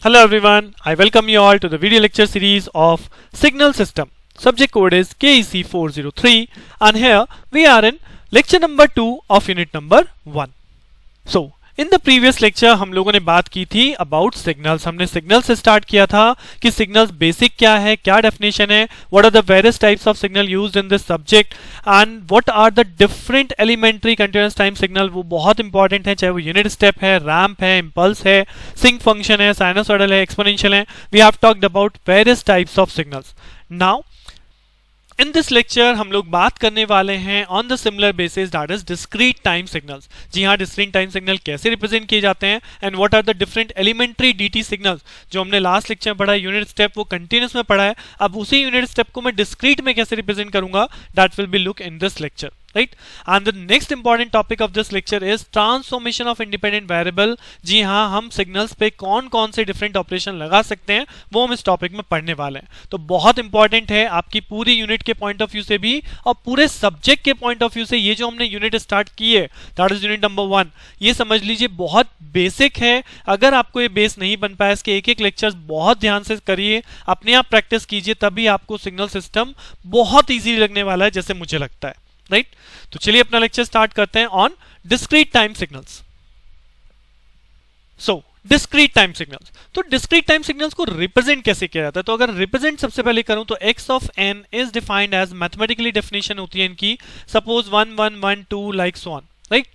Hello everyone, I welcome you all to the video lecture series of Signal System. Subject code is KEC 403 and here we are in lecture number 2 of unit number 1. So, in the previous lecture हम लोगों ने बात की थी about signals. हमने signal से start किया था कि signals basic क्या है, क्या definition है, what are the various types of signal used in this subject and what are the different elementary continuous time signal. वो बहुत important है, चाहे वो unit step है, ramp है, impulse है, sync function है, sinusoidal है, exponential है. We have talked about various types of signals. Now in this lecture हम लोग बात करने वाले हैं on the similar basis that is discrete time signals. जी हाँ, डिस्क्रीट टाइम सिग्नल कैसे रिप्रेजेंट किए जाते हैं and what are the different elementary DT signals. जो हमने लास्ट लेक्चर में पढ़ा है यूनिट स्टेप, वो कंटिन्यूस में पढ़ा है. अब उसी यूनिट स्टेप को मैं डिस्क्रीट में कैसे रिप्रेजेंट करूंगा, that will be look in this lecture. Right? And the next important topic of this lecture is transformation of independent variable. जी हाँ, हम signals पे कौन कौन से different operation लगा सकते हैं वो हम इस topic में पढ़ने वाले हैं. तो बहुत important है आपकी पूरी unit के point of view से भी और पूरे subject के point of view से. ये जो हमने unit start की है that is unit number 1, ये समझ लीजिए बहुत basic है. अगर आपको ये base नहीं बन पाया, इसके एक एक lectures बहुत ध्यान से करिए, अपने आप practice कीजिए, तभी आपको signal system बहुत easy लगने वाला है जैसे मुझे लगता है. राइट तो चलिए अपना लेक्चर स्टार्ट करते हैं on discrete time signals. So discrete time signals, तो डिस्क्रीट टाइम सिग्नल्स को रिप्रेजेंट कैसे किया जाता है. तो अगर रिप्रेजेंट सबसे पहले करूं तो x of n is defined as, mathematically definition होती है इनकी, suppose 1 1 1 2 like so on. Right,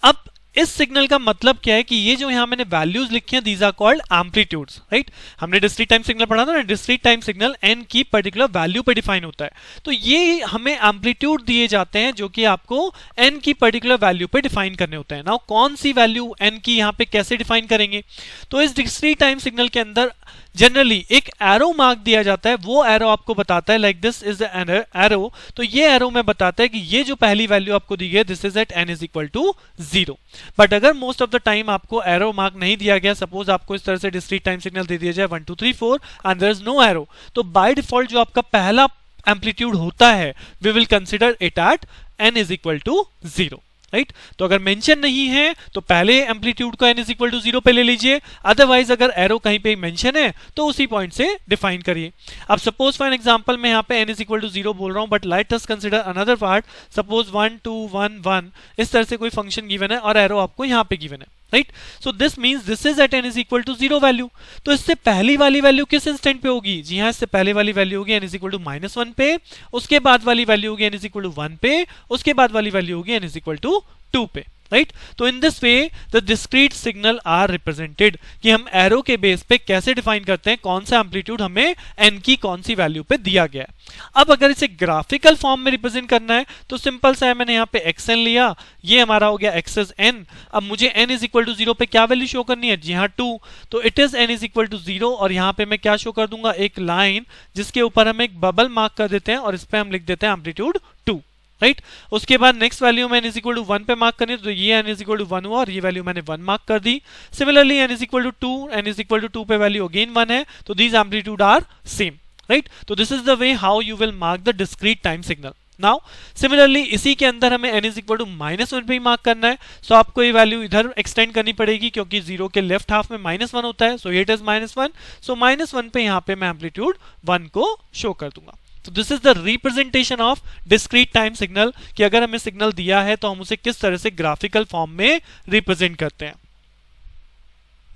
अब इस सिग्नल का मतलब क्या है कि ये जो यहां मैंने वैल्यूज लिखी हैं these are called amplitudes. Right, हमने डिस्क्रीट टाइम सिग्नल पढ़ा था ना, डिस्क्रीट टाइम सिग्नल n की पर्टिकुलर वैल्यू पे डिफाइन होता है. तो ये हमें एम्पलीट्यूड दिए जाते हैं जो कि आपको n की पर्टिकुलर वैल्यू पे डिफाइन करने होते हैं. नाउ कौन सी वैल्यू n की यहां पे कैसे डिफाइन करेंगे, तो इस डिस्क्रीट टाइम सिग्नल के अंदर जनरली एक एरो मार्क दिया जाता है. वो एरो आपको बताता है like this is the arrow. तो ये एरो में बताता है कि ये जो पहली वैल्यू आपको दी गई this is at n is equal to 0. But अगर मोस्ट ऑफ द टाइम आपको एरो मार्क नहीं दिया गया, सपोज आपको इस तरह से डिस्क्रीट टाइम सिग्नल दे दिया जाए 1 2 3 4 and there is no arrow, तो बाय डिफॉल्ट जो आपका पहला एम्पलीट्यूड होता है we will consider it at n is equal to 0. Right, तो अगर मेंशन नहीं है तो पहले एम्पलीट्यूड को n इज इक्वल टू 0 पे ले लीजिए. अदरवाइज अगर एरो कहीं पे मेंशन है तो उसी पॉइंट से डिफाइन करिए. अब सपोज फॉर एन एग्जांपल मैं यहाँ पे n इज इक्वल टू 0 बोल रहा हूँ, but let us consider another part. Suppose 1 2 1 1 इस तरह से कोई फंक्शन गिवन है और एरो आपको यहाँ पे गिवन है. Right, so this means this is at n is equal to 0 value. तो इससे पहली वाली वैल्यू किस इंस्टेंट पे होगी, जी हाँ, इससे पहले वाली वैल्यू होगी n इज इक्वल टू -1 पे, उसके बाद वाली वैल्यू होगी n इज इक्वल टू 1 पे, उसके बाद वाली वैल्यू होगी n इज इक्वल टू 2 पे. राइट, तो in this way the discrete signal are represented, कि हम एरो के बेस पे कैसे डिफाइन करते हैं कौन सा एम्पलीट्यूड हमें n की कौन सी वैल्यू पे दिया गया है. अब अगर इसे ग्राफिकल फॉर्म में रिप्रेजेंट करना है तो सिंपल सा है, मैंने यहाँ पे xn लिया, ये हमारा हो गया x इज n. अब मुझे n इज इक्वल टू 0 पे क्या वैल्यू शो करनी है, जी हाँ 2. तो it is n is equal to 0 और यहाँ पे मैं क्या शो कर दूंगा, एक लाइन जिसके ऊपर हम एक बबल मार्क कर देते हैं और इस पे हम लिख देते हैं एम्पलीट्यूड 2. राइट, उसके बाद नेक्स्ट वैल्यू में n इज इक्वल टू 1 पे मार्क करनी है, तो ये n इज इक्वल टू 1 हुआ और ये वैल्यू मैंने 1 मार्क कर दी. Similarly n is equal to 2, n is equal to 2 पे वैल्यू अगेन 1 है, तो these amplitude are same. Right, तो this is the way how you will mark the discrete time signal. Now similarly इसी के अंदर हमें n इज इक्वल टू -1 पे ही mark करना है, सो आपको ये वैल्यू इधर एक्सटेंड करनी पड़ेगी क्योंकि 0 के लेफ्ट हाफ में -1 होता है. सो इट इज -1, सो -1 पे यहाँ पे मैं एम्पलीट्यूड 1 को शो कर दूंगा. तो this is the representation of discrete time signal, कि अगर हमें सिग्नल दिया है तो हम उसे किस तरह से ग्राफिकल फॉर्म में रिप्रेजेंट करते हैं.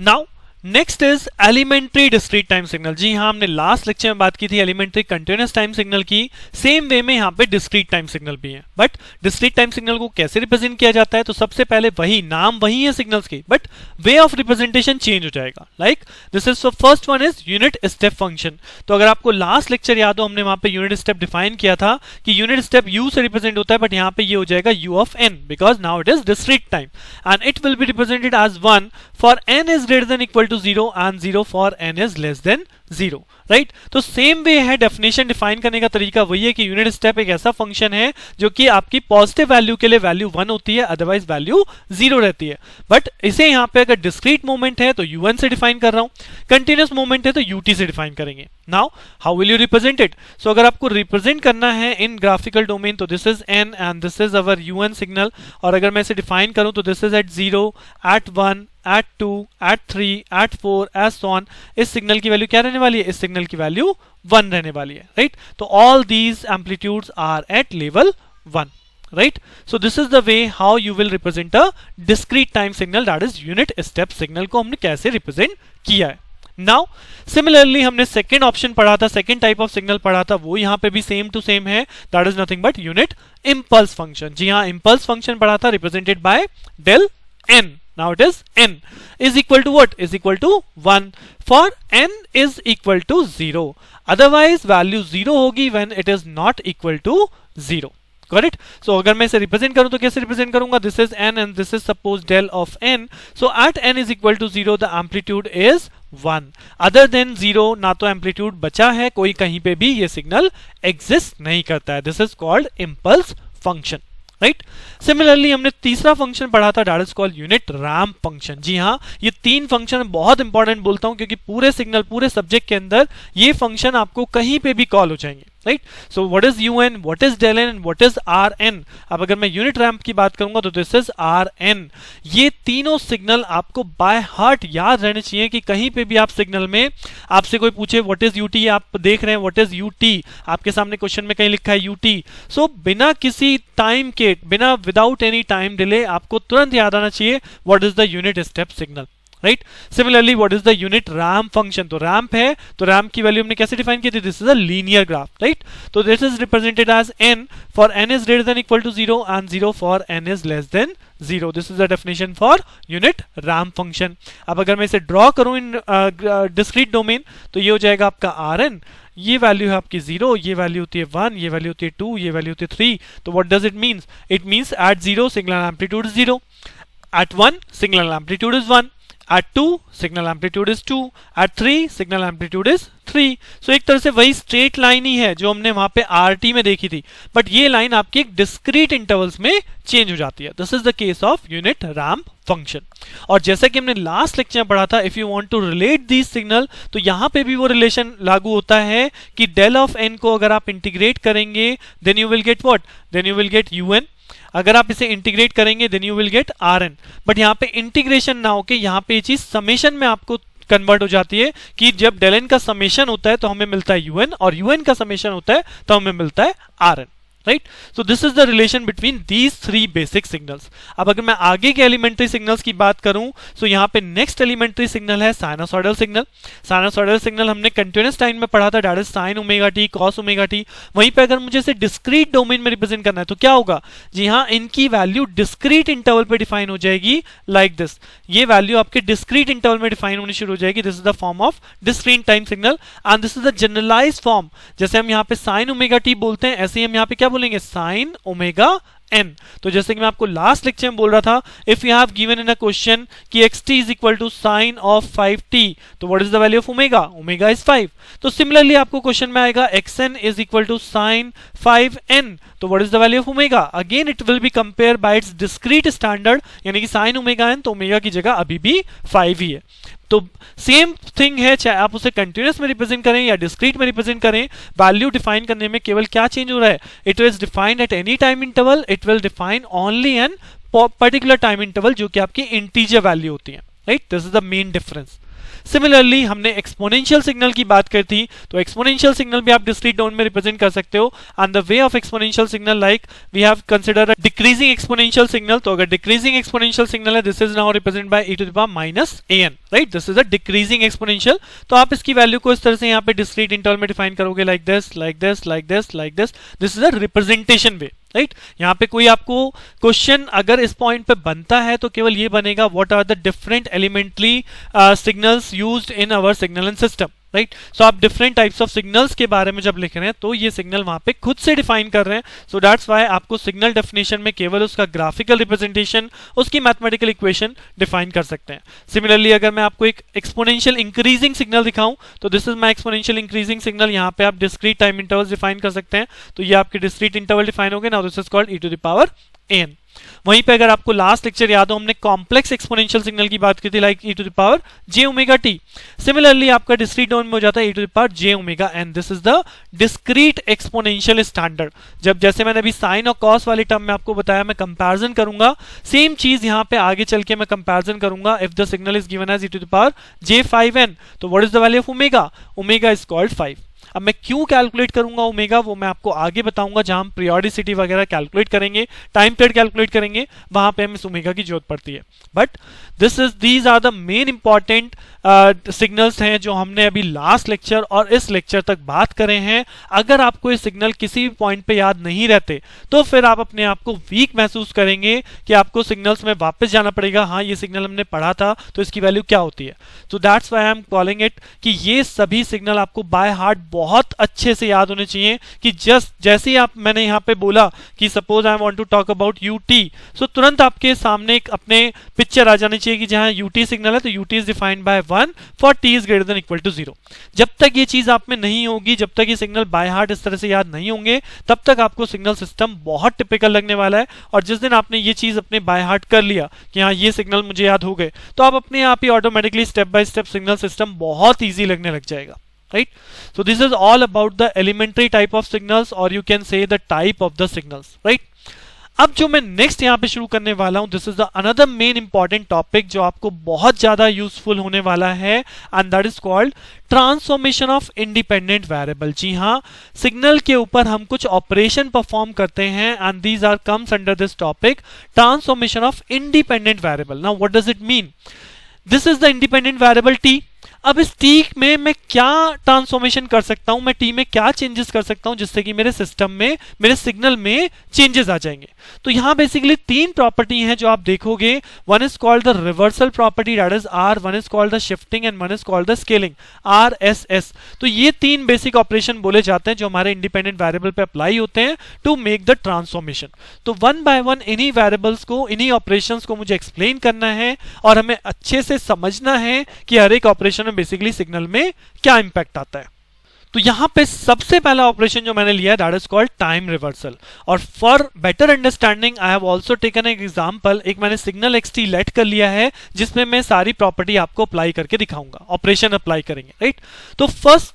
Now next is elementary discrete time signal. जी हाँ, हमने लास्ट लेक्चर में बात की थी एलिमेंट्री कंटीन्यूअस टाइम सिग्नल की. सेम वे में यहाँ पे डिस्क्रीट टाइम सिग्नल भी है. बट डिस्क्रीट टाइम सिग्नल को कैसे रिप्रेजेंट किया जाता है, तो सबसे पहले वही नाम वही है सिग्नल्स के, but way of representation change हो जाएगा. Like this is first one is unit step function. तो अगर आपको लास्ट लेक्चर याद हो, हमने वहां पे यूनिट स्टेप डिफाइन किया था कि यूनिट स्टेप u से रिप्रेजेंट होता है, बट यहाँ पे ये हो जाएगा u of n because now it is discrete time and it will be represented as 1 for n is greater than equal to 0 and 0 for n is less than 0. Right, तो same way है, definition define करने का तरीका वही है कि unit step एक ऐसा फंक्शन है जो कि आपकी पॉजिटिव वैल्यू के लिए वैल्यू 1 होती है, अदरवाइज वैल्यू 0 रहती है. बट इसे यहाँ पे अगर डिस्क्रीट मोमेंट है तो un से डिफाइन कर रहा हूं, कंटिन्यूअस मोमेंट है तो ut से डिफाइन करेंगे. Now how will you represent it, so अगर आपको रिप्रेजेंट करना है इन ग्राफिकल डोमेन तो this is n and this is our un signal, और अगर मैं इसे डिफाइन करूं तो this is at 0 at 1 at 2, at 3, at 4 as so on, इस सिग्नल की वैल्यू क्या रहने वाली है, इस सिग्नल की वैल्यू 1 रहने वाली है, राइट। तो all these amplitudes are at level 1, right? So this is the way how you will represent a discrete time signal, that is unit step signal को हमने कैसे represent किया है। Now similarly हमने second option पढ़ा था, second type of signal पढ़ा था, वो यहाँ पे भी same to same है, that is nothing but unit impulse function। जी हाँ, impulse function पढ़ा था represented by del n। Now it is n is equal to what, is equal to 1 for n is equal to 0, otherwise value 0 होगी when it is not equal to 0, correct. So अगर मैं इसे represent करूं तो कैसे represent करूंगा, this is n and this is suppose del of n, so at n is equal to 0 the amplitude is 1, other than 0 ना तो amplitude बचा है, कोई कहीं पे भी ये सिग्नल एग्जिस्ट नहीं करता है, this is called impulse function, right. Similarly हमने तीसरा फंक्शन पढ़ा था, that is called unit ramp function. जी हाँ, ये तीन फंक्शन बहुत इंपॉर्टेंट बोलता हूं क्योंकि पूरे सिग्नल, पूरे सब्जेक्ट के अंदर ये फंक्शन आपको कहीं पे भी कॉल हो जाएंगे, right. So what is un, what is del n and what is rn। अब अगर मैं यूनिट रैंप की बात करूंगा तो दिस इज rn। ये तीनों सिग्नल आपको बाय हार्ट याद रहने चाहिए कि कहीं पे भी आप सिग्नल में आपसे कोई पूछे व्हाट इज ut, आप देख रहे हैं व्हाट इज ut, आपके सामने क्वेश्चन में कहीं लिखा है ut, सो बिना किसी टाइम के, बिना विदाउट एनी टाइम डिले आपको तुरंत याद आना चाहिए what is the unit step signal, right. Similarly what is the unit ramp function, तो रैंप है तो रैंप की वैल्यू हमने कैसे डिफाइन की थी, this is a linear graph, right. तो this is represented as n for n is greater than equal to 0 and 0 for n is less than 0, this is the definition for unit ramp function. अब अगर मैं इसे draw करूं इन discrete domain तो ये हो जाएगा आपका rn, ये वैल्यू है आपकी 0, ये वैल्यू होती है 1, ये वैल्यू होती है 2, ये वैल्यू होती है 3, तो what does it means, it means at 0 signal amplitude is 0, at 1 signal amplitude is 1, at 2 signal amplitude is 2, at 3 signal amplitude is 3। so एक तरह से वही स्ट्रेट लाइन ही है जो हमने वहां पे RT में देखी थी, बट ये लाइन आपकी एक डिस्क्रीट इंटरवल्स में चेंज हो जाती है, this is the case of unit ramp function. और जैसा कि हमने लास्ट लेक्चर में पढ़ा था, if you want to relate this signal, तो यहां पे भी वो रिलेशन लागू होता है कि डेल ऑफ n को अगर आप इंटीग्रेट करेंगे then you will get what, then you will get un, अगर आप इसे इंटीग्रेट करेंगे then you will get rn, but यहाँ पे इंटीग्रेशन ना होके यहाँ पे ये चीज समेशन में आपको कन्वर्ट हो जाती है कि जब del n का समेशन होता है तो हमें मिलता है un, और un का समेशन होता है तो हमें मिलता है rn, right. So this is the relation between these three basic signals. अब अगर मैं आगे के एलिमेंट्री सिग्नल्स की बात करूं तो यहाँ पे नेक्स्ट एलिमेंट्री सिग्नल है साइनोसॉइडल सिग्नल। साइनोसॉइडल सिग्नल हमने कंटिन्यूअस टाइम में पढ़ा था, that is sine omega T, cos omega T. वहीं पे अगर मुझे इसे डिस्क्रीट डोमेन में रिप्रेजेंट करना है तो क्या होगा, जी हाँ, इनकी वैल्यू डिस्क्रीट इंटरवल पे डिफाइन हो जाएगी लाइक दिस, ये वैल्यू आपके डिस्क्रीट इंटरवल में डिफाइन होनी शुरू हो जाएगी, this is the form of discrete time signal and this is the generalized form. जैसे हम यहाँ पे साइन ओमेगा टी बोलते हैं, ऐसे ही हम यहाँ पे क्या बोलेंगे, साइन ओमेगा n। तो जैसे कि मैं आपको लास्ट लेक्चर में बोल रहा था, if you have given in a question कि xt is equal to sine of 5t, तो what is the value of omega, omega is 5। तो सिमिलरली आपको क्वेश्चन में आएगा xn is equal to sine 5n, तो what is the value of omega, again it will be compare by its discrete standard, यानी कि sine omega n, तो omega की जगह अभी भी 5 ही है। तो सेम थिंग है, चाहे आप उसे कंटिन्यूअस में रिप्रेजेंट करें या डिस्क्रीट में रिप्रेजेंट करें, वैल्यू डिफाइन करने में केवल क्या चेंज हो रहा है, it is defined at any time interval, it will define only an particular time interval जो कि आपकी इंटीजर वैल्यू होती है, right. This is the main difference. Similarly हमने एक्सपोनेंशियल सिग्नल की बात की थी, तो एक्सपोनेंशियल सिग्नल भी आप डिस्क्रीट डोमेन में रिप्रेजेंट कर सकते हो, and the way of exponential signal like we have consider a decreasing exponential signal. तो अगर डिक्रीजिंग एक्सपोनेंशियल सिग्नल है, this is now represented by e to the power minus an, right, this is a decreasing exponential. तो आप इसकी value को इस तरह से यहाँ पे डिस्क्रीट इंटरवल में डिफाइन करोगे, like this, like this, like this, like this, this is a representation way, right. यहाँ पे कोई आपको क्वेश्चन अगर इस पॉइंट पे बनता है तो केवल ये बनेगा, what are the different elementary signals used in our signal and system, right. So आप डिफरेंट टाइप्स ऑफ सिग्नल्स के बारे में जब लिख रहे हैं तो ये सिग्नल वहां पे खुद से डिफाइन कर रहे हैं, सो दैट्स व्हाई आपको सिग्नल डेफिनेशन में केवल उसका ग्राफिकल रिप्रेजेंटेशन, उसकी मैथमेटिकल इक्वेशन डिफाइन कर सकते हैं। सिमिलरली अगर मैं आपको एक एक्सपोनेंशियल इंक्रीजिंग सिग्नल दिखाऊं तो this is my exponential increasing signal, यहाँ पे आप डिस्क्रीट टाइम इंटरवल्स डिफाइन कर सकते हैं, तो ये आपके डिस्क्रीट इंटरवल डिफाइन हो गए, now this is called e to the power n। वहीं पे अगर आपको लास्ट लेक्चर याद हो, हमने कॉम्प्लेक्स एक्सपोनेंशियल सिग्नल की बात की थी, like e to the power j omega t। Similarly आपका डिस्क्रीट डोमेन में हो जाता है e to the power j omega n। This is the discrete exponential standard. जब जैसे मैंने अभी साइन और कॉस वाले टर्म में आपको बताया, मैं कंपैरिजन करूंगा, सेम चीज यहां पे आगे चल के मैं कंपैरिजन करूंगा। If the signal is given as e to the power j5n, तो what is the value of omega? Omega is called 5। अब मैं क्यों कैलकुलेट करूंगा ओमेगा, वो मैं आपको आगे बताऊंगा, जहां हम पीरियोडिसिटी वगैरह कैलकुलेट करेंगे, टाइम पीरियड कैलकुलेट करेंगे, वहां पे हमें इस ओमेगा की जरूरत पड़ती है। But these are the main important signals हैं जो हमने अभी लास्ट लेक्चर और इस लेक्चर तक बात करे हैं। अगर आपको ये सिग्नल किसी भी पॉइंट पे याद नहीं रहते, तो फिर आप अपने आप को वीक महसूस करेंगे कि आपको सिग्नल्स में वापस जाना पड़ेगा। हाँ, ये सिग्नल हमने पढ़ा था, तो इसकी वैल्यू क्या होती है। तो that's why I am calling it कि ये सभी सिग्नल आपको बाय हार्ट बहुत अच्छे से याद होने चाहिए। कि जैसे ही आप, मैंने यहाँ पे बोला कि suppose I want to talk about UT, so तुरंत आपके सामने एक अपने पिक्चर आ जानी चाहिए कि जहां यूटी सिग्नल है तो u t is defined by 1 for t is greater than equal to 0। जब तक ये चीज आप में नहीं होगी, जब तक ये सिग्नल बाय हार्ट इस तरह से याद नहीं होंगे, तब तक आपको सिग्नल सिस्टम बहुत टिपिकल लगने वाला है। और जिस दिन आपने ये चीज अपने बाय हार्ट कर लिया कि हाँ ये सिग्नल मुझे याद हो गए, तो आप अपने आप ही automatically step by step signal system बहुत ईजी लगने लग जाएगा। Right? So this is all about the elementary type of signals, or you can say the type of the signals, right? अब जो मैं नेक्स्ट यहाँ पे शुरू करने वाला हूं, this is the another main important topic जो आपको बहुत ज्यादा यूजफुल होने वाला है, and that is called transformation of independent variable. जी हाँ, सिग्नल के ऊपर हम कुछ ऑपरेशन परफॉर्म करते हैं, and these are comes under this topic, transformation of independent variable. Now what does it mean? This is the independent variable t। अब इस t में मैं क्या ट्रांसफॉर्मेशन कर सकता हूं, मैं t में क्या चेंजेस कर सकता हूं जिससे कि मेरे सिस्टम में, मेरे सिग्नल में चेंजेस आ जाएंगे। तो यहां बेसिकली तीन प्रॉपर्टी हैं जो आप देखोगे। One is called the reversal property, that is r, one is called the shifting, and one is called the scaling, RSS। तो ये तीन बेसिक ऑपरेशन बोले जाते हैं जो हमारे इंडिपेंडेंट वेरिएबल पे अप्लाई होते हैं टू मेक द ट्रांसफॉर्मेशन। तो वन बाय वन इन्हीं वेरिएबल्स को, इन्हीं ऑपरेशंस को मुझे एक्सप्लेन करना है, और हमें अच्छे से समझना है कि हर एक ऑपरेशन बेसिकली सिग्नल में क्या इंपैक्ट आता है। तो यहां पे सबसे पहला ऑपरेशन जो मैंने लिया that is called time reversal. और for better understanding I have also taken an example. एक मैंने सिग्नल xt लेट कर लिया है जिसमें मैं सारी प्रॉपर्टी आपको अप्लाई करके दिखाऊंगा, ऑपरेशन अप्लाई करेंगे, राइट। तो first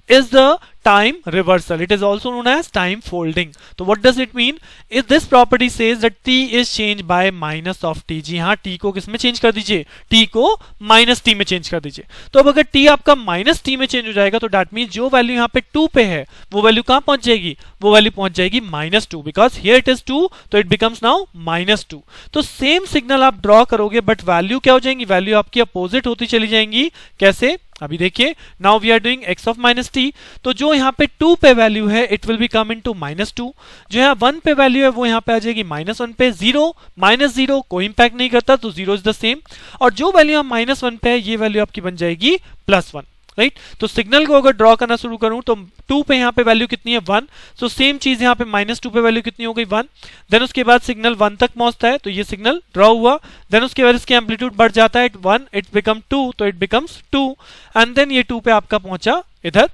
is the time reversal. It is also known as time folding. So what does it mean? If this property says that t is changed by minus of t, जी हाँ, t को किस में change कर दीजिए, t को minus t में change कर दीजिए। तो अब अगर t आपका माइनस t में चेंज हो जाएगा, तो दैट मीन जो वैल्यू यहाँ पे 2 पे है, वो वैल्यू कहां पहुंच जाएगी, वो वैल्यू पहुंच जाएगी -2, बिकॉज हियर इट इज 2, तो इट बिकम्स नाउ -2। तो सेम सिग्नल आप ड्रॉ करोगे, बट वैल्यू क्या हो जाएंगी, वैल्यू आपकी अपोजिट होती चली जाएंगी। कैसे? अभी देखिए, now we are doing x of -t, तो जो यहाँ पे 2 पे वैल्यू है it will be come into -2, जो यहाँ 1 पे वैल्यू है वो यहाँ पे आ जाएगी -1 पे। 0 -0 कोई इंपैक्ट नहीं करता, तो 0 इज द सेम। और जो वैल्यू यहाँ -1 पे है, ये वैल्यू आपकी बन जाएगी +1, राइट। तो सिग्नल को अगर ड्रॉ करना शुरू करूं तो 2 पे यहाँ पे वैल्यू कितनी है, 1। सो सेम चीज यहाँ पे -2 पे वैल्यू कितनी हो गई, 1। देन उसके बाद सिग्नल 1 तक पहुंचता है, तो ये सिग्नल ड्रॉ हुआ। देन उसके बाद इसकी एम्पलीट्यूड बढ़ जाता है, 1 इट बिकम 2, तो इट बिकम्स 2, एंड देन ये 2 पे आपका पहुंचा इधर।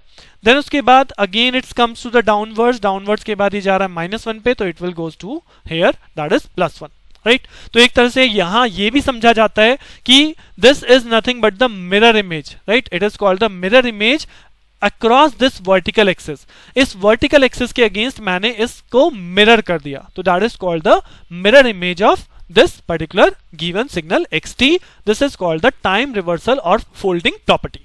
देन उसके बाद again it's comes to the downwards के बाद ये जा रहा है -1 पे, तो it will goes to here, that is +1, right. तो एक तरह से यहां ये भी समझा जाता है कि this is nothing but the mirror image, right. It is called the mirror image across this vertical axis. इस वर्टिकल एक्सिस के अगेंस्ट मैंने इसको मिरर कर दिया, तो that is called the mirror image of this particular given signal xt. This is called the time reversal or folding property,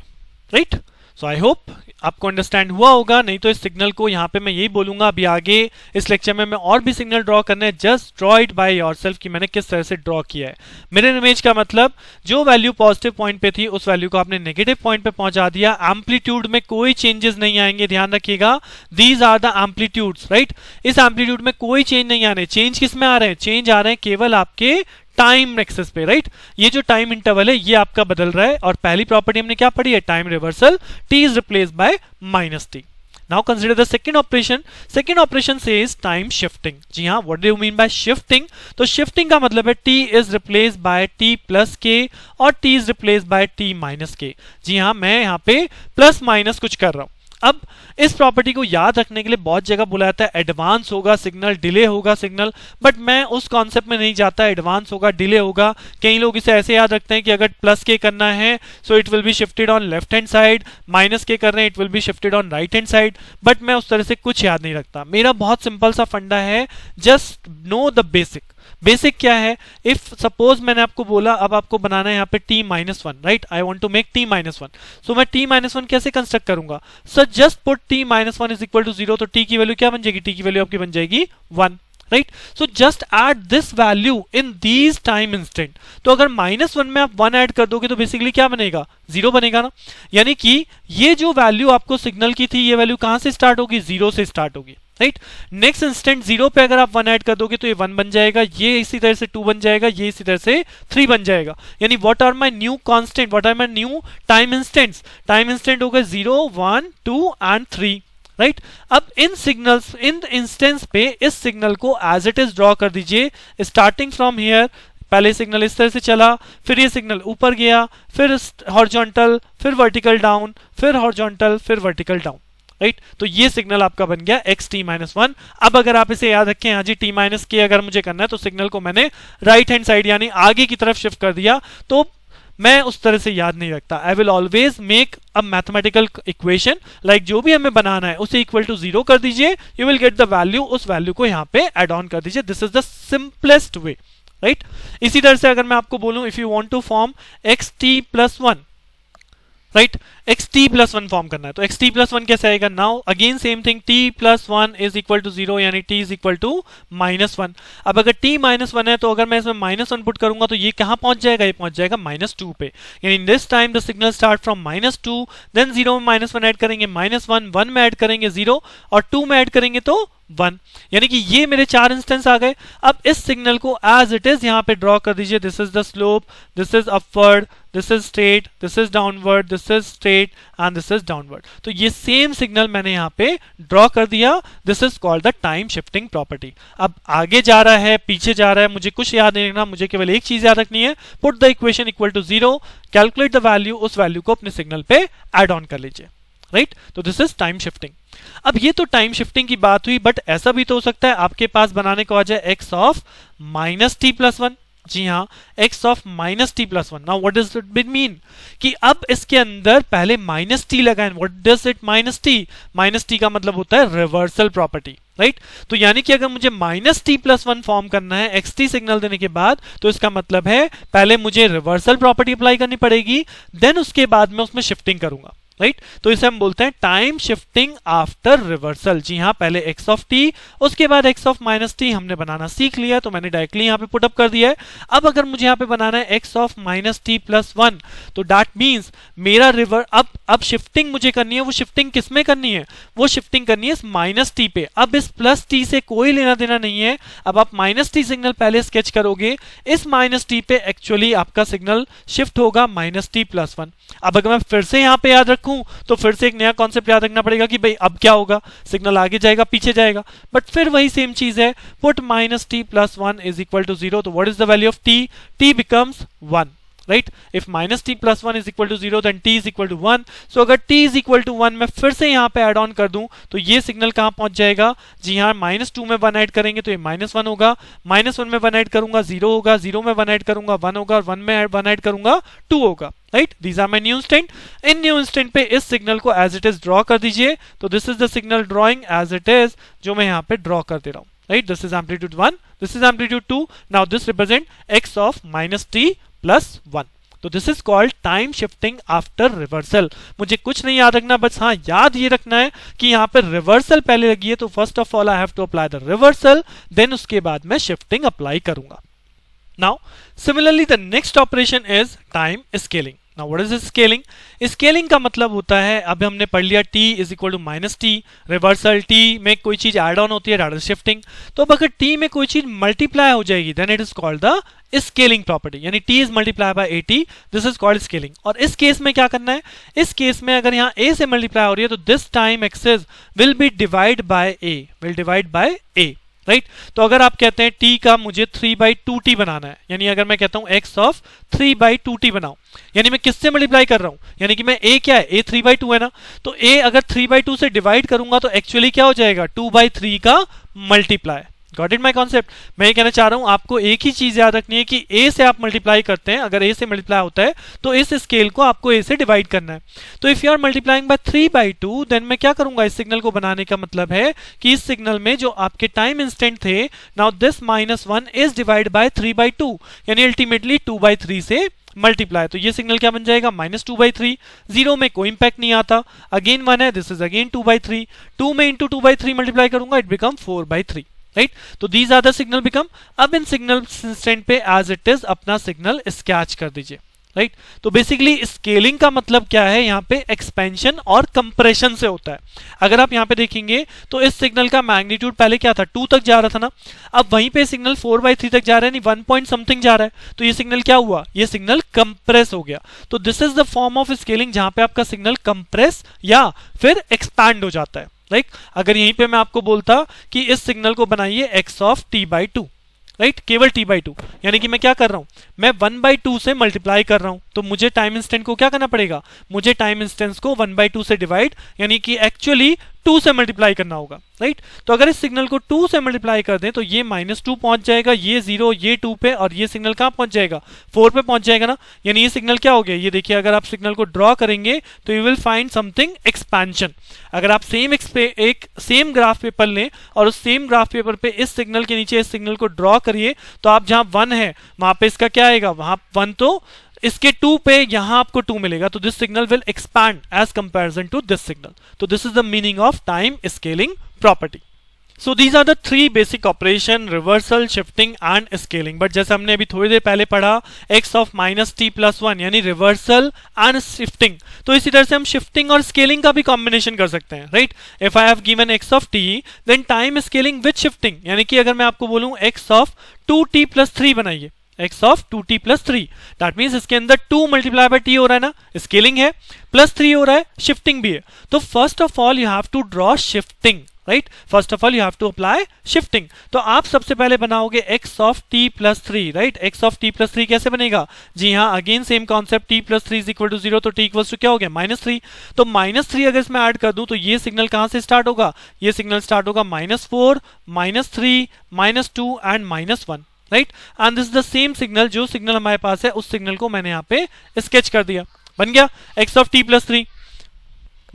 right? So I hope आपको understand हुआ होगा। नहीं तो इस सिग्नल को यहाँ पे मैं यही बोलूंगा अभी आगे इस लेक्चर में मैं और भी सिग्नल ड्रॉ करने हैं, just draw it by yourself कि मैंने किस तरह से ड्रॉ किया है। मिरर इमेज का मतलब जो वैल्यू पॉजिटिव पॉइंट पे थी उस वैल्यू को आपने नेगेटिव पॉइंट पे पहुंचा दिया। एम्पलीट्यूड में कोई चेंजेस नहीं आएंगे, ध्यान रखिएगा। These are the amplitudes, right. इस एम्पलीट्यूड में कोई चेंज नहीं आ रहे। चेंज किस में आ रहे हैं, चेंज आ रहे हैं केवल आपके टाइम एक्सेस पे, राइट। ये जो टाइम इंटरवल है ये आपका बदल रहा है। और पहली प्रॉपर्टी हमने क्या पढ़ी है, time reversal, t is replaced by -t। Now consider the second operation. Second operation says time shifting. जी हाँ, what do you mean by shifting? तो शिफ्टिंग का मतलब है t is replaced by t plus k और t is replaced by t minus k। जी हाँ, मैं यहाँ पे प्लस माइनस कुछ कर रहा हूं। अब इस प्रॉपर्टी को याद रखने के लिए बहुत जगह बोला जाता है एडवांस होगा सिग्नल, डिले होगा सिग्नल, बट मैं उस कॉन्सेप्ट में नहीं जाता एडवांस होगा डिले होगा। कई लोग इसे ऐसे याद रखते हैं कि अगर प्लस के करना है so it will be shifted on left hand side, minus के कर रहे हैं it will be shifted on right hand side, but मैं उस तरह से कुछ याद नहीं रखता। मेरा बहुत सिंपल सा फंडा है, just know the basic. Basic क्या है, इफ सपोज मैंने आपको बोला अब आपको बनाना है यहाँ पे t-1, right, I want to make t-1, so मैं t-1 कैसे कंस्ट्रक्ट करूंगा, so just put t-1 is equal to 0, तो t की वैल्यू क्या बन जाएगी, t की वैल्यू आपकी बन जाएगी 1, right. So just add this value in these time instant. तो अगर -1 में आप 1 ऐड कर दोगे तो बेसिकली क्या बनेगा, 0 बनेगा ना, यानी कि ये जो वैल्यू आपको सिग्नल की थी ये वैल्यू कहां से स्टार्ट होगी, 0 से स्टार्ट होगी, राइट। नेक्स्ट इंस्टेंट 0 पे अगर आप 1 ऐड कर दोगे तो ये 1 बन जाएगा, ये इसी तरह से 2 बन जाएगा, ये इसी तरह से 3 बन जाएगा। यानी what are my new constant, what are my new time instants, time instant होगा 0, 1, 2 एंड 3, राइट। अब इन सिग्नल्स, इन इंस्टेंस पे इस सिग्नल को एज इट इज ड्रॉ कर दीजिए, स्टार्टिंग फ्रॉम हियर। पहले सिग्नल इस तरह से चला, फिर ये सिग्नल ऊपर गया, फिर हॉरिजॉन्टल, फिर वर्टिकल डाउन, फिर हॉरिजॉन्टल, फिर वर्टिकल डाउन, राइट। तो ये सिग्नल आपका बन गया xt-1। अब अगर आप इसे याद रखें, हाँ जी t-k अगर मुझे करना है तो सिग्नल को मैंने राइट हैंड साइड यानी आगे की तरफ शिफ्ट कर दिया, तो मैं उस तरह से याद नहीं रखता। I will always make a mathematical equation, like जो भी हमें बनाना है उसे इक्वल टू 0 कर दीजिए, you will get the value, उस वैल्यू को यहाँ पे एड ऑन कर दीजिए। This is the simplest way, right. इसी तरह से अगर मैं आपको बोलूं if you want to form xt+1, right, xt+1 form करना है तो xt+1 कैसे आएगा, now again same thing, t+1 is equal to 0 यानी t इज इक्वल टू -1। अब अगर t-1 है तो अगर मैं इसमें -1 पुट करूंगा तो ये कहां पहुंच जाएगा, ये पहुंच जाएगा -2 पे, यानी this time the signal start from -2, then 0 में -1 ऐड करेंगे -1, 1 में ऐड करेंगे 0 और 2 में ऐड करेंगे तो 1, यानी कि ये मेरे 4 इंस्टेंस आ गए। अब इस सिग्नल को एज इट इज यहां पे ड्रॉ कर दीजिए, this is the slope, this is upward, this is straight, this is downward, this is straight and this is downward. तो ये सेम सिग्नल मैंने यहां पे ड्रॉ कर दिया, this is called the time shifting property. अब आगे जा रहा है, पीछे जा रहा है, मुझे कुछ याद नहीं रखना, मुझे केवल एक चीज याद रखनी है, put the equation equal to 0, calculate the value, उस वैल्यू को अपने सिग्नल पे एड ऑन कर लीजिए, राइट। तो दिस इज टाइम शिफ्टिंग। अब ये तो टाइम शिफ्टिंग की बात हुई, बट ऐसा भी तो हो सकता है आपके पास बनाने को आ जाए x(-t+1), जी हाँ, x(-t+1). Now what does it mean कि अब इसके अंदर पहले -t लगाएं। What does it -t, -t का मतलब होता है रिवर्सल प्रॉपर्टी, राइट। तो यानी कि अगर मुझे -t+1 फॉर्म करना है xt सिग्नल देने के बाद, तो इसका मतलब है पहले मुझे रिवर्सल प्रॉपर्टी अप्लाई करनी पड़ेगी, देन उसके बाद मैं उसमें शिफ्टिंग करूंगा, राइट। तो इसे हम बोलते हैं टाइम शिफ्टिंग आफ्टर रिवर्सल। जी हाँ, पहले x(t), उसके बाद x(-t) हमने बनाना सीख लिया, तो मैंने डायरेक्टली यहाँ पे पुटअप कर दिया है। अब अगर मुझे यहाँ पे बनाना है x(-t+1), तो दैट मींस मेरा अब शिफ्टिंग मुझे करनी है, वो शिफ्टिंग किस में करनी है, वो शिफ्टिंग करनी है इस -t पे। अब इस +t से कोई लेना देना नहीं है। अब आप -t सिग्नल पहले स्केच करोगे, इस -t पे एक्चुअली आपका सिग्नल शिफ्ट होगा -t+1। अब अगर मैं फिर से यहाँ पे याद रखूं तो फिर से एक नया कॉन्सेप्ट याद रखना पड़ेगा कि भाई अब क्या होगा, सिग्नल आगे जाएगा पीछे जाएगा, बट फिर वही सेम चीज है, put -t+1 is equal to 0, तो what is the value of t, t becomes 1, right. If -t+1 is equal to 0 then t is equal to 1। So अगर t इज इक्वल टू 1 मैं फिर से यहाँ पे ऐड ऑन कर दूं तो ये सिग्नल कहां पहुंच जाएगा, जी हाँ, -2 में 1 ऐड करेंगे तो ये -1 होगा, -1 में 1 ऐड करूंगा 0 होगा, 0 में 1 ऐड करूंगा 1 होगा, और 1 में 1 ऐड करूंगा 2 होगा, right. These are my new instant. इन न्यू इंस्टेंट पे इस सिग्नल को एज इट इज ड्रॉ कर दीजिए, तो this is the signal drawing as it is, जो मैं यहाँ पे ड्रॉ कर दे रहा हूँ, right. This is amplitude 1, this is amplitude 2, now this represent x(-t+1). तो this is called time shifting after reversal. मुझे कुछ नहीं याद रखना, बस हाँ याद ये रखना है कि यहाँ पे रिवर्सल पहले लगी है, तो first of all I have to apply the reversal, then उसके बाद मैं शिफ्टिंग अप्लाई करूंगा। Now similarly the next operation is time scaling. Now what is scaling? Scaling का मतलब होता है, अब हमने पढ़ लिया t is equal to -t, reversal, t में कोई चीज एड ऑन होती है, दैट इज शिफ्टिंग। तो अब अगर t में कोई चीज मल्टीप्लाई हो जाएगी then it is called the scaling property, यानी t is multiply by at, this is called scaling. और इस केस में क्या करना है, इस केस में अगर यहाँ a से मल्टीप्लाई हो रही है तो this time axis will be divide by a, will divide by a, right. तो अगर आप कहते हैं t का मुझे 3/2t बनाना है, यानी अगर मैं कहता हूं x(3/2t) बनाओ, यानी मैं किससे मल्टीप्लाई कर रहा हूं, यानी कि मैं a क्या है, a 3/2 है ना, तो a अगर 3/2 से डिवाइड करूंगा तो एक्चुअली क्या हो जाएगा, 2/3 का multiply. Got it my concept. मैं ये कहना चाह रहा हूं आपको एक ही चीज याद रखनी है कि a से आप मल्टीप्लाई करते हैं, अगर a से मल्टीप्लाई होता है तो इस स्केल को आपको a से डिवाइड करना है। तो if you are multiplying by 3/2 then मैं क्या करूंगा, इस सिग्नल को बनाने का मतलब है कि इस सिग्नल में जो आपके टाइम इंस्टेंट थे, now this -1 is divide by 3/2, यानी अल्टीमेटली 2/3 से मल्टीप्लाई। तो ये सिग्नल क्या बन जाएगा, -2/3। 0 में कोई इंपैक्ट नहीं आता, अगेन 1 है, दिस इज अगेन 2/3। 2 में इंटू 2/3 मल्टीप्लाई करूंगा, इट बिकम 4/3, राइट। तो these are the signal become. अब इन सिग्नल इंस्टेंट पे एज इट इज अपना सिग्नल स्केच कर दीजिए, राइट। तो बेसिकली स्केलिंग का मतलब क्या है, यहाँ पे एक्सपेंशन और कंप्रेशन से होता है। अगर आप यहाँ पे देखेंगे तो इस सिग्नल का मैग्नीट्यूड पहले क्या था, 2 तक जा रहा था ना, अब वहीं पे सिग्नल 4/3 तक जा रहा है, नहीं 1 पॉइंट समथिंग जा रहा है, तो ये सिग्नल क्या हुआ, ये सिग्नल कंप्रेस हो गया। तो this is the form of scaling जहां पे आपका सिग्नल कंप्रेस या फिर एक्सपैंड हो जाता है, राइट। अगर यहीं पे मैं आपको बोलता कि इस सिग्नल को बनाइए x ऑफ t/2, राइट, केवल t/2, यानी कि मैं क्या कर रहा हूं, मैं 1/2 से मल्टीप्लाई कर रहा हूं, तो मुझे टाइम इंस्टेंट को क्या करना पड़ेगा, मुझे टाइम इंस्टेंस को 1/2 से डिवाइड यानी कि एक्चुअली 2 से मल्टीप्लाई करना होगा, राइट। तो अगर इस सिग्नल को 2 से मल्टीप्लाई कर दें तो ये -2 पहुंच जाएगा, ये 0, ये 2 पे, और ये सिग्नल कहां पहुंच जाएगा, 4 पे पहुंच जाएगा ना, यानी ये सिग्नल क्या हो गया, ये देखिए अगर आप सिग्नल को ड्रॉ करेंगे तो you will find something expansion. अगर आप एक सेम ग्राफ पेपर लें और उस सेम ग्राफ पेपर पे इस सिग्नल के नीचे इस सिग्नल को ड्रॉ करिए, तो आप जहां 1 है वहां पे इसका क्या आएगा, वहां 1, तो इसके 2 पे यहां आपको 2 मिलेगा, तो this signal will expand as comparison to this signal. तो this is the meaning of time scaling property. So these are the 3 basic operation, reversal, shifting and scaling. But जैसे हमने अभी थोड़ी देर पहले पढ़ा x ऑफ -t+1 यानी reversal and shifting, तो इसी तरह से हम शिफ्टिंग और स्केलिंग का भी कॉम्बिनेशन कर सकते हैं, right. If I have given x of t then time scaling with shifting, यानी कि अगर मैं आपको बोलूं x ऑफ 2t+3 बनाइए, x of 2t+3, that means इसके अंदर 2 मल्टीप्लाई बाय t हो रहा है ना, स्केलिंग है, +3 हो रहा है, शिफ्टिंग भी है। तो first of all you have to draw shifting, right. First of all you have to apply shifting. तो आप सबसे पहले बनाओगे x of t+3, right. x of t+3 कैसे बनेगा, जी हाँ, again same concept, t+3 is equal to 0, तो t इक्वल टू क्या हो गया, -3। तो -3 अगर इसमें ऐड कर दूं तो ये सिग्नल कहां से स्टार्ट होगा, ये सिग्नल स्टार्ट होगा -4, -3, -2 and -1, right. And this is the same signal, जो सिग्नल हमारे पास है उस सिग्नल को मैंने यहाँ पे स्केच कर दिया, बन गया x ऑफ t+3।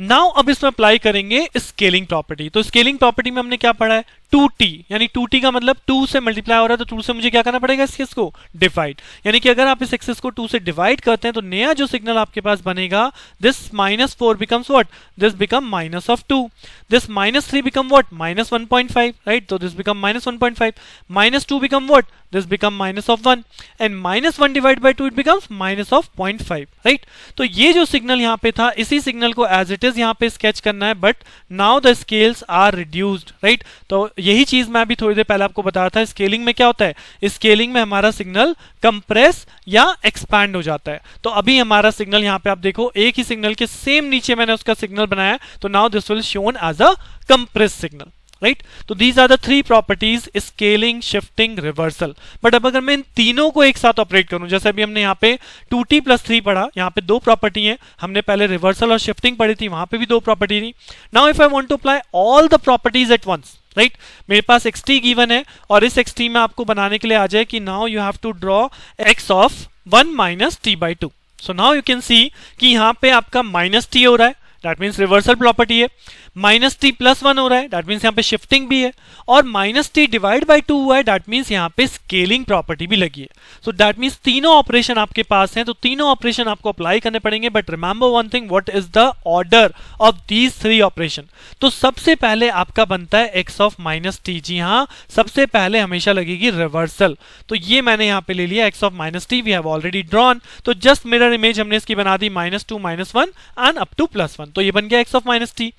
नाउ अब इसमें अप्लाई करेंगे स्केलिंग प्रॉपर्टी। तो स्केलिंग प्रॉपर्टी में हमने क्या पढ़ा है, 2t, यानी 2t का मतलब 2 से मल्टीप्लाई हो रहा है, तो 2 से मुझे क्या करना पड़ेगा, इसको डिवाइड, यानी कि अगर आप इस एक्सेस को 2 से डिवाइड करते हैं तो नया जो सिग्नल आपके पास बनेगा, this -4 becomes what, this become -2, this -3 become what, -1.5, right. तो this become -1.5, -2 become what, this become -1, and -1 divide by 2 it becomes -0.5, right. तो ये जो सिग्नल यहाँ पे था, इसी सिग्नल को एज इट इज यहाँ पे स्केच करना है, but now the scales are reduced, right. तो यही चीज मैं अभी थोड़ी देर पहले आपको बता रहा था, स्केलिंग में क्या होता है, स्केलिंग में हमारा सिग्नल कंप्रेस या एक्सपैंड हो जाता है। तो अभी हमारा सिग्नल यहाँ पे आप देखो, एक ही सिग्नल के सेम नीचे मैंने उसका सिग्नल बनाया, तो now this will shown as a compress signal, right. तो these are the 3 properties, scaling, shifting, reversal. But अब अगर मैं इन तीनों को एक साथ ऑपरेट करूं, जैसे अभी हमने यहाँ पे 2t+3 पढ़ा, यहाँ पे 2 प्रॉपर्टी है, हमने पहले रिवर्सल और शिफ्टिंग पढ़ी थी, वहां पे भी 2 प्रॉपर्टी थी। Now if I want to apply all the properties at once, right, मेरे पास xt गिवन है और इस xt में आपको बनाने के लिए आ जाए कि now you have to draw x of 1 -t/2। So now you can see कि यहाँ पे आपका -t हो रहा है, दैट मीन्स रिवर्सल प्रॉपर्टी है, -t+1 हो रहा है, दैट मीन्स यहाँ पे शिफ्टिंग भी है, और -t डिवाइड बाय 2 हुआ है, दैट मीन्स यहाँ पे स्केलिंग प्रॉपर्टी भी लगी है। सो दैट मीन्स तीनों ऑपरेशन आपके पास हैं, तो तीनों ऑपरेशन आपको अप्लाई करने पड़ेंगे। But remember one thing, what is the order of these 3 operation. तो सबसे पहले आपका बनता है x ऑफ -t, जी हाँ, सबसे पहले हमेशा लगेगी रिवर्सल। तो ये मैंने यहाँ पे ले लिया x of -t, we have already drawn, तो जस्ट मिरर इमेज हमने इसकी बना दी, -2, -1 एंड अप टू +1, तो ये बन गया x ऑफ -t।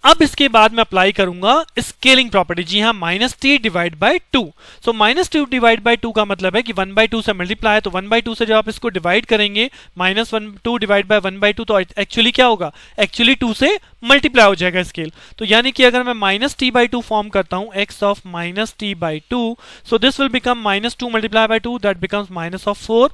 अब इसके बाद मैं अप्लाई करूंगा स्केलिंग प्रॉपर्टी, जी हाँ, -t divide by 2। So -2 divide by 2 का मतलब है कि 1/2 से मल्टीप्लाई है, तो 1/2 से जब आप इसको डिवाइड करेंगे, -2 डिवाइड बाय 1/2, तो एक्चुअली क्या होगा, एक्चुअली 2 से मल्टीप्लाई हो जाएगा स्केल। तो यानी कि अगर मैं minus t by to form करता हूं x of minus t by to, so this will become minus two multiply by two, that becomes minus of 4,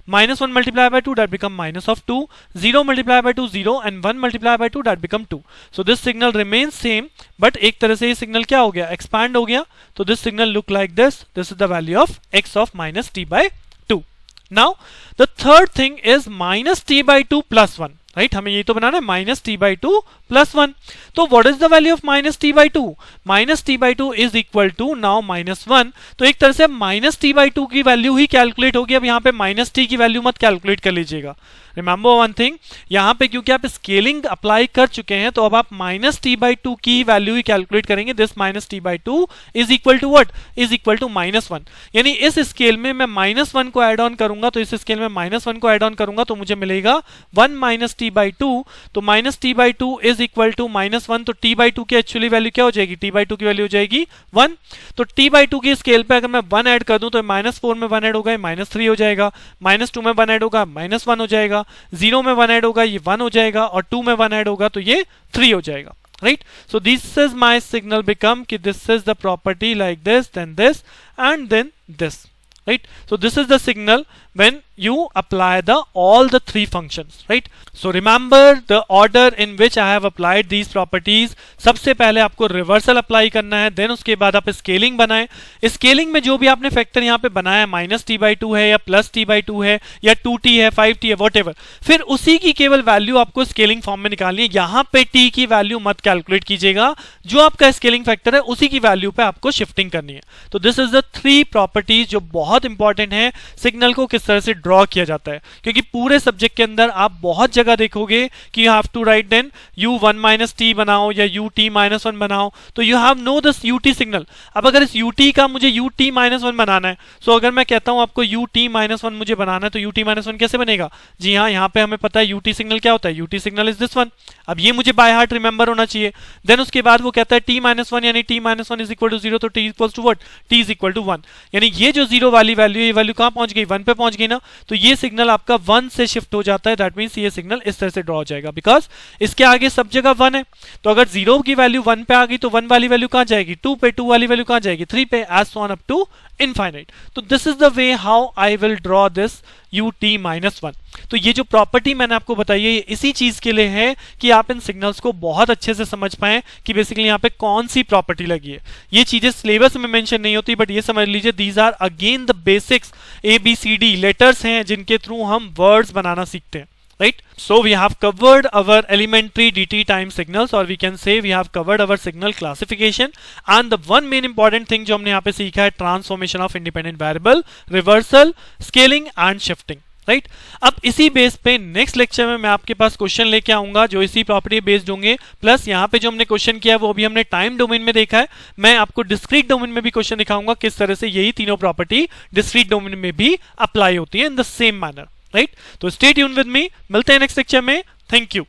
minus 1 multiply by two, that become minus of 2, 0 multiply by two 0 and 1 multiply by two, that become 2। So this signal remains same, but एक तरह से ये signal क्या हो गया, expand हो गया। तो this signal look like this is the value of x of minus t by two. Now the third thing is minus t by two plus 1, right, हमें ये तो बनाना है minus t by two plus 1। तो what is the value of minus t by two, minus t by two is equal to now minus 1। तो एक तरह से माइनस टी बाई टू की वैल्यू ही कैलकुलेट होगी, अब यहाँ पे माइनस टी की वैल्यू मत कैलकुलेट कर लीजिएगा। रिमेंबर वन थिंग, यहाँ पे क्योंकि आप स्केलिंग अप्लाई कर चुके हैं तो अब आप माइनस टी बाई टू की वैल्यू ही कैलकुलेट करेंगे। This minus t by two is equal to what, is equal to minus 1। यानी इस स्केल में मैं माइनस 1 को एड ऑन करूंगा, तो इस स्केल में माइनस 1 को एड ऑन करूंगा तो मुझे मिलेगा 1 माइनस टी बाई टू। तो minus t by two is equal to minus 1, तो टी बाई टू की एक्चुअली वैल्यू क्या हो जाएगी, टी बाई टू की वैल्यू हो जाएगी 1। तो टी बाई टू की स्केल पे अगर मैं 1 ऐड कर दूं तो माइनस 4 में 1 ऐड होगा, माइनस 3 हो जाएगा, माइनस 2 में 1 ऐड होगा, माइनस 1 हो जाएगा, 0 में 1 ऐड होगा, ये 1 हो जाएगा, और 2 में 1 ऐड होगा तो ये 3 हो जाएगा, right. So this is my signal become कि this is the property like this, this and then this, right? So this is the signal when you apply all the three functions, right? So remember the order in which I have applied these properties. सबसे पहले आपको reversal apply करना है, then उसके बाद आप scaling बनाएं। Scaling में जो भी आपने फैक्टर यहाँ पे बनाया, माइनस टी बाई टू है या प्लस टी बाई टू है या 2t है 5t है वॉट एवर, फिर उसी की केवल वैल्यू आपको स्केलिंग फॉर्म में निकालनी है। यहाँ पे t की वैल्यू मत कैलकुलेट कीजिएगा, जो आपका स्केलिंग फैक्टर है उसी की वैल्यू पे आपको शिफ्टिंग करनी है। तो दिस इज द 3 प्रॉपर्टीज जो बहुत इंपॉर्टेंट है सिग्नल को किस तरह से ड्रॉ किया जाता है, क्योंकि पूरे सब्जेक्ट के अंदर आप बहुत जगह देखोगे कि you have to write then u1 minus t बनाओ या ut माइनस 1 बनाओ, तो you have know this ut signal. अब अगर इस ut का मुझे ut माइनस 1 बनाना है, सो अगर मैं कहता हूं आपको ut माइनस 1 मुझे बनाना है, तो ut माइनस 1 कैसे बनेगा? जी हाँ, यहाँ पे हमें पता है ut सिग्नल क्या होता है, ut signal is this one. अब ये मुझे बाय हार्ट रिमेंबर होना चाहिए। देन उसके बाद वो कहता है t माइनस 1 यानी t minus 1 is equal to 0, तो t equal to what, t is equal to 1। यानी ये जो 0 वाली वैल्यू, ये वैल्यू कहां पहुंच गई, 1 पे पहुंच गई ना, तो ये सिग्नल आपका 1 से शिफ्ट हो जाता है। दैट मींस ये सिग्नल इस तरह से ड्रॉ हो जाएगा, बिकॉज इसके आगे सब जगह 1 है। तो अगर 0 की वैल्यू 1 पे आ गई तो 1 वाली वैल्यू कहां जाएगी, 2 पे, 2 वाली वैल्यू कहां जाएगी, 3 पे, as so on up to infinite. तो this is the way how I will draw this ut minus 1। तो ये जो प्रॉपर्टी मैंने आपको बताई है इसी चीज के लिए है कि आप इन सिग्नल्स को बहुत अच्छे से समझ पाएं कि बेसिकली यहाँ पे कौन सी प्रॉपर्टी लगी है। ये चीजें सिलेबस में मेंशन नहीं होती, बट ये समझ लीजिए these are again the basics, ABCD letters हैं जिनके थ्रू हम वर्ड्स बनाना सीखते हैं, right? So we have covered our elementary DT time signals, or we can say we have covered our signal classification, and the one main important thing जो हमने यहाँ पे सीखा है, transformation of independent variable, reversal, scaling and shifting, right? अब इसी base पे next lecture में मैं आपके पास क्वेश्चन लेके आऊंगा जो इसी प्रॉपर्टी बेस्ड होंगे, प्लस यहाँ पे जो हमने क्वेश्चन किया है वो भी हमने टाइम डोमेन में देखा है। मैं आपको डिस्क्रीट डोमेन में भी क्वेश्चन दिखाऊंगा किस तरह से यही तीनों प्रॉपर्टी डिस्क्रीट डोमेन में भी अप्लाई होती है in the same manner, right? तो स्टे ट्यून विद मी, मिलते हैं नेक्स्ट लेक्चर में। Thank you.